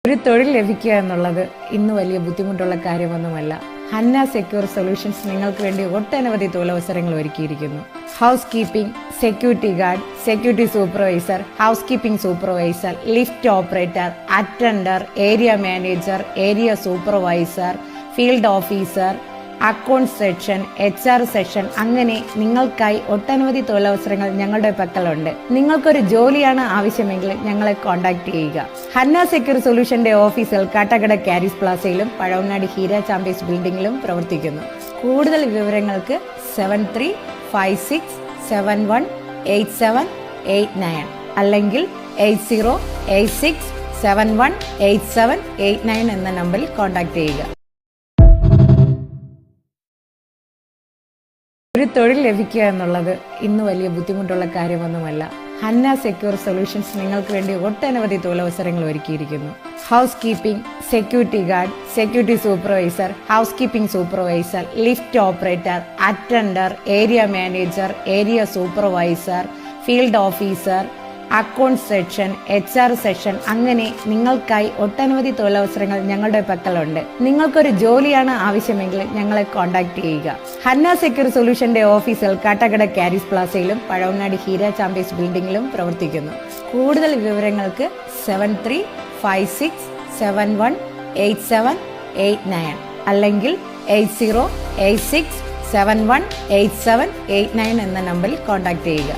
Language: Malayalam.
ഒരു തൊഴിൽ ലഭിക്കുക എന്നുള്ളത് ഇന്ന് വലിയ ബുദ്ധിമുട്ടുള്ള കാര്യമൊന്നുമല്ല. ഹന്ന സെക്യൂർ സൊല്യൂഷൻസ് നിങ്ങൾക്ക് വേണ്ടി ഒട്ടനവധി തൊഴിലവസരങ്ങൾ ഒരുക്കിയിരിക്കുന്നു. House keeping, security guard, security supervisor, house keeping supervisor, lift operator, attender, area manager, area supervisor, field officer, account section, HR section, അങ്ങനെ നിങ്ങൾക്കായി ഒട്ടനവധി തൊഴിലവസരങ്ങൾ ഞങ്ങളുടെ പക്കലുണ്ട്. നിങ്ങൾക്കൊരു ജോലിയാണ് ആവശ്യമെങ്കിൽ ഞങ്ങളെ കോൺടാക്ട് ചെയ്യുക. ഹന്ന സെക്യൂർ സൊല്യൂഷന്റെ ഓഫീസുകൾ കാട്ടാക്കട കാരിസ് പ്ലാസയിലും പഴവങ്ങാടി ഹീര ചാമ്പേഴ്സ് ബിൽഡിംഗിലും പ്രവർത്തിക്കുന്നു. കൂടുതൽ വിവരങ്ങൾക്ക് 7356718789 അല്ലെങ്കിൽ 8086718789 എന്ന നമ്പറിൽ കോൺടാക്ട് ചെയ്യുക. ഒരു തൊഴിൽ ലഭിക്കുക എന്നുള്ളത് ഇന്ന് വലിയ ബുദ്ധിമുട്ടുള്ള കാര്യമൊന്നുമല്ല. ഹന്ന സെക്യൂർ സൊല്യൂഷൻസ് നിങ്ങൾക്ക് വേണ്ടി ഒട്ടനവധി തൊഴിലവസരങ്ങൾ ഒരുക്കിയിരിക്കുന്നു. House keeping, security guard, security supervisor, house keeping supervisor, lift operator, attender, area manager, area supervisor, field officer, account section, HR section, അങ്ങനെ നിങ്ങൾക്കായി ഒട്ടനവധി തൊഴിലവസരങ്ങൾ ഞങ്ങളുടെ പക്കലുണ്ട്. നിങ്ങൾക്കൊരു ജോലിയാണ് ആവശ്യമെങ്കിൽ ഞങ്ങളെ കോൺടാക്ട് ചെയ്യുക. ഹന്ന സെക്യൂർ സൊല്യൂഷന്റെ ഓഫീസുകൾ കാട്ടാക്കട കാരിസ് പ്ലാസയിലും പഴവങ്ങാടി ഹീര ചാമ്പേഴ്സ് ബിൽഡിംഗിലും പ്രവർത്തിക്കുന്നു. കൂടുതൽ വിവരങ്ങൾക്ക് 7356718789 അല്ലെങ്കിൽ 8086718789 എന്ന നമ്പറിൽ കോൺടാക്ട് ചെയ്യുക.